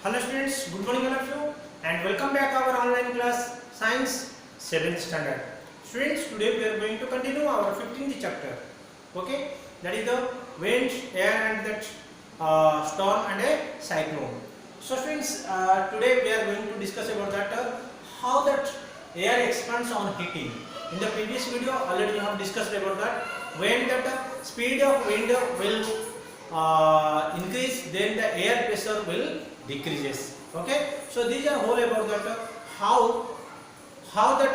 Hello students, good morning all of you and welcome back our online class Science 7th standard. Students, today we are going to continue our 15th chapter. Okay, that is the wind, air and that storm and a cyclone. So students, today we are going to discuss about that how that air expands on heating. In the previous video already we have discussed about that when that speed of wind will increase, then the air pressure will decreases. Okay, so these are whole about that how that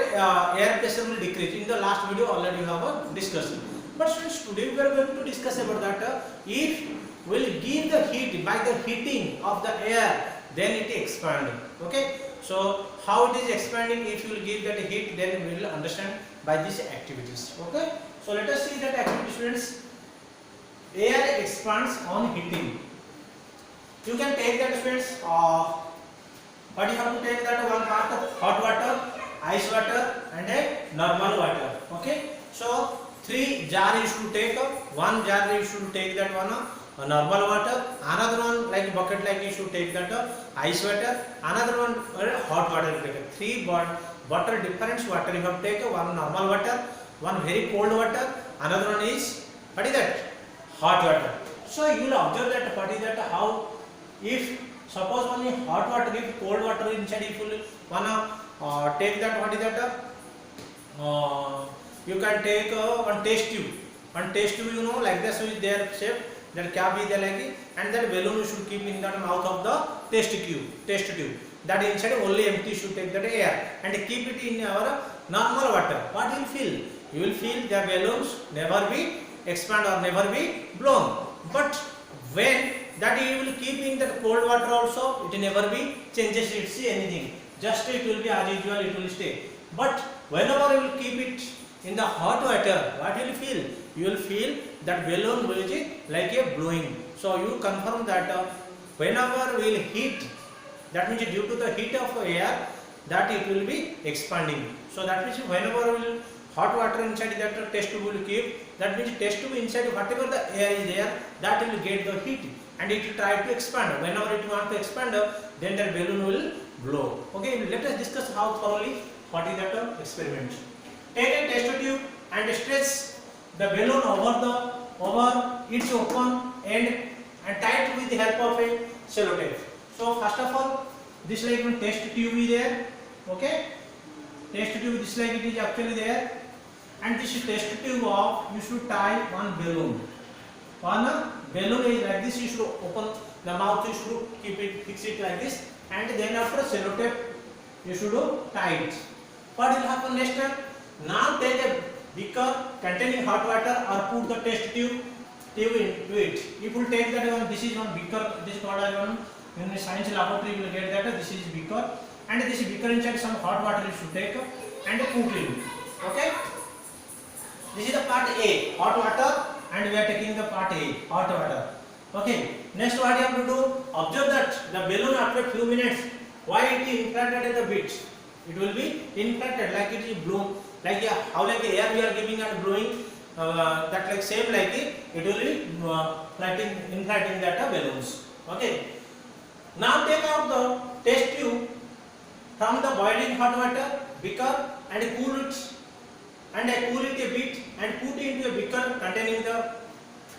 air pressure will decrease. In the last video already we have discussed. But students, today we are going to discuss about that if will give the heat by the heating of the air, then it expanding. Okay, so how it is expanding, if you will give that heat, then we will understand by these activities. Okay, so let us see that activity, students. Air expands on heating. You can take that, students, but you have to take that one part of hot water, ice water and a normal water. Okay, so 3 jar you should take, one jar you should take that one normal water, another one like bucket like you should take that ice water, another one hot water you take. 3 bottle different water you have to take, one normal water, one very cold water, another one is what is that, hot water. So you will observe that what is that, how if suppose only hot water, if cold water inside, if you wanna take that, what is that, you can take one test tube. One test tube, you know, like this is their shape, that cap is there like it, and that balloon you should keep in that mouth of the test tube. That inside only empty should take that air and keep it in our normal water. What you will feel? You will feel the balloons never be expand or never be blown. But when that you will keep in the cold water also, it never be changes its anything. Just it will be as usual, it will stay. But whenever you will keep it in the hot water, what you will feel? You will feel that balloon will be like a blowing. So you confirm that whenever we will heat, that means due to the heat of air, that it will be expanding. So that means whenever we will hot water inside that test tube will keep, that means test tube inside whatever the air is there, that will get the heat and it will try to expand. Whenever it want to expand, then that balloon will blow. Okay, let us discuss how thoroughly what is that experiment. Take a test tube and stretch the balloon over its open end and tie it with the help of a sellotape. So first of all, this like one test tube is there. Okay, test tube this like it is actually there, and this test tube of you should tie one balloon. One balloon is like this. You should open the mouth. You should keep it, fix it like this, and then after sellotape you should tie it. What will happen next time? Now take a beaker containing hot water or put the test tube into it. If you take that one, this is one beaker. This one in the science laboratory you will get that this is beaker, and this beaker inside some hot water you should take and put in. Okay. This is the part A, hot water, and we are taking the part A, hot water. Okay. Next, what you have to do? Observe that the balloon after a few minutes, why it is inflated at the bit? It will be inflated like it is blown, like how like air we are giving and blowing. That like same like it will be inflating that balloons. Okay. Now take out the test tube from the boiling hot water beaker and cool it. And I cool it a bit and put it into a beaker containing the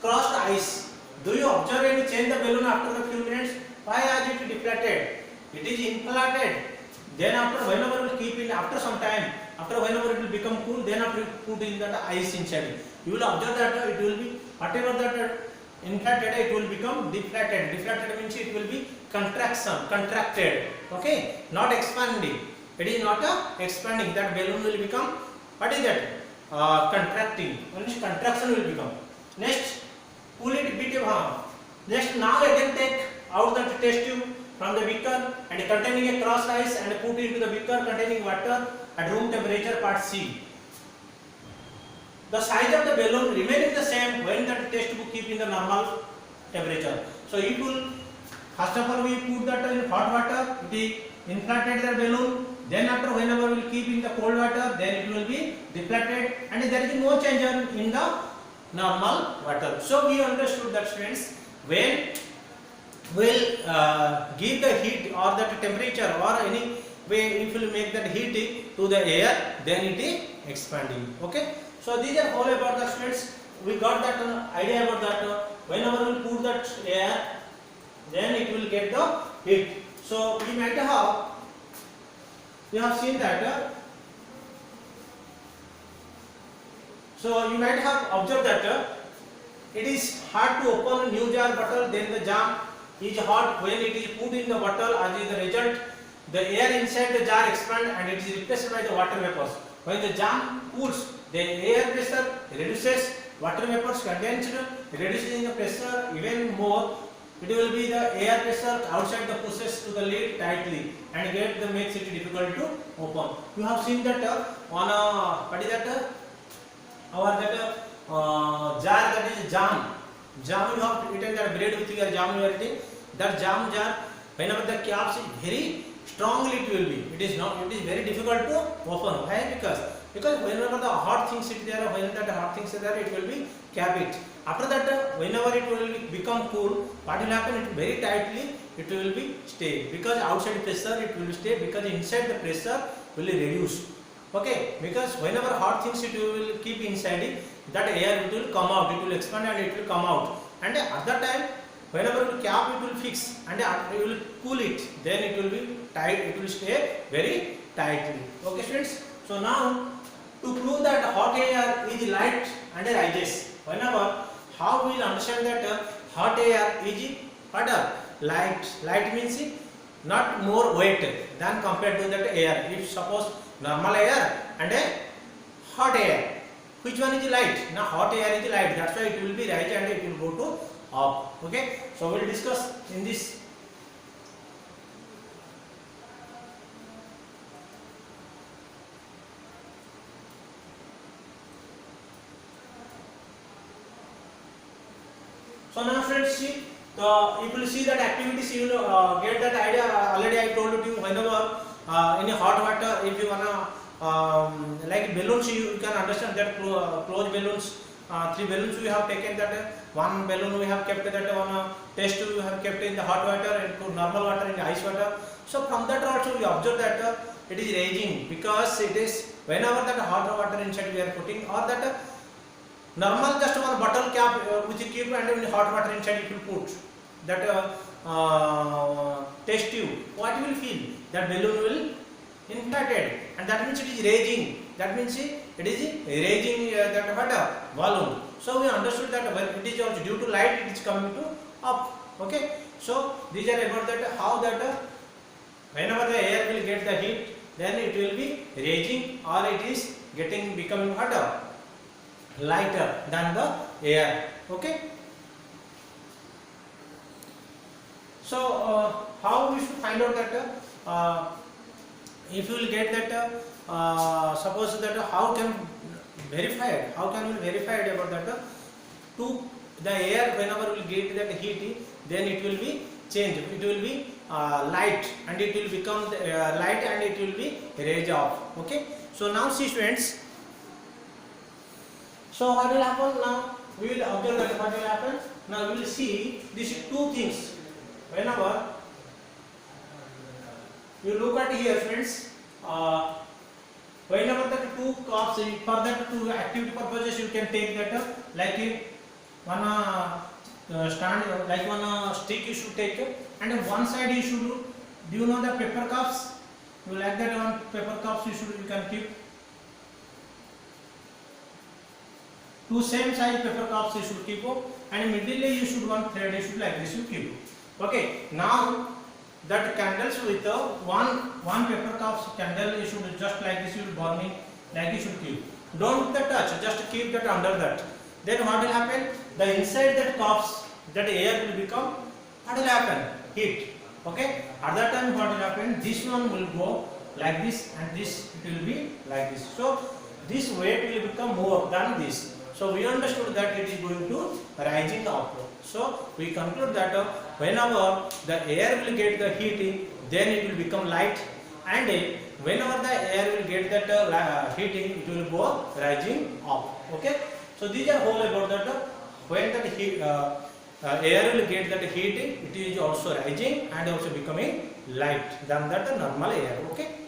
crushed ice. Do you observe any change the balloon after a few minutes? Why is it deflated? It is inflated. Then after whenever we keep it, after some time, after whenever it will become cool, then after put in that ice inside. You will observe that it will be whatever that inflated, it will become deflated. Deflated means it will be contracted. Okay, not expanding. It is not expanding. That balloon will become, what is that? Contracting. Means contraction will become. Next, cool it bit of. Next, now again take out the test tube from the beaker and containing a crushed ice and put into the beaker containing water at room temperature, part C. The size of the balloon remaining the same when the test tube keep in the normal temperature. So it will, first of all we put that in hot water, it is inflated the balloon. Then after whenever we will keep in the cold water, then it will be deflated and there is no change in the normal water. So we understood that, students, when will give the heat or that temperature or any way if you make that heat to the air, then it is expanding. Okay, so these are all about the students. We got that idea about that whenever we put that air, then it will get the heat. So we might have, you have seen that so you might have observed that it is hard to open a new jar bottle, then the jam is hot when it is put in the bottle. As is the result, the air inside the jar expands and it is replaced by the water vapors. When the jam cools, the air pressure reduces, water vapors condensed, reducing the pressure even more. It will be the air pressure outside the pushes to the lid tightly and get the makes it difficult to open. You have seen that on a what is that our that jar, that is jam. Jam you have eaten that bread with your jam you are eating. That jam jar, whenever the caps is very strongly it will be. It is not. It is very difficult to open. Why? Because whenever the hot things is there, when that hot things is there, it will be cap it. After that, whenever it will become cool, what will happen? It very tightly it will be stay. Because outside pressure it will stay. Because inside the pressure will reduce. Okay, because whenever hot things it will keep inside it, that air it will come out, it will expand and it will come out. And at that time, whenever it will cap, it will fix and it will cool it. Then it will be tight, it will stay very tightly. Okay, students. So now to prove that hot air is light and rises, whenever how we will understand that hot air is hotter, light. Light means not more weight than compared to that air. If suppose normal air and a hot air, which one is light? Now hot air is light, that's why it will be right and it will go to up. Okay, so we will discuss in this. So now friends, see, you will see that activities, you will get that idea. Already I told you, whenever in a hot water, if you wanna like balloons, you can understand that closed balloons, 3 balloons we have taken, that one balloon we have kept that on a test tube we have kept in the hot water and to normal water in the ice water. So from that also we observe that it is raging, because it is whenever that hot water inside we are putting, or that normal just one bottle cap which you keep and in hot water inside you will put that test tube, what you will feel? That balloon will inflated, and that means it is raging. That means it is raging that water volume. So we understood that when it is also due to light, it is coming to up. Okay. So these are about that how that whenever the air will get the heat, then it will be raging or it is becoming hotter, lighter than the air. Okay. So how we should find out that if you will get that suppose that how can verify it? How can we verify it about that? To the air whenever we get that heat, then it will be changed. It will be light and it will become light and it will be raise off. Okay. So now see students. So what will happen now? We will observe that what will happen. Now we will see these two things. Whenever you look at here, friends, whenever the two cups, for that two activity purposes, you can take that like one stand, like one stick you should take, and one side you should do. You know the paper cups? You like that one paper cups you can keep. Two same size paper cups you should keep, and middle you should one thread you should like this you keep. Okay, now that candles with one paper cups candle you should just like this you will burning, like you should keep. Don't touch, just keep that under that. Then what will happen? The inside that cups, that air will become, what will happen? Heat. Okay, at that time what will happen? This one will go like this and this it will be like this. So this weight will become more than this. So we understood that it is going to rising up. So we conclude that whenever the air will get the heating, then it will become light, and whenever the air will get that heating, it will go rising up. Okay. So these are whole about that when that heat, air will get that heat, it is also rising and also becoming light than that normal air. Okay.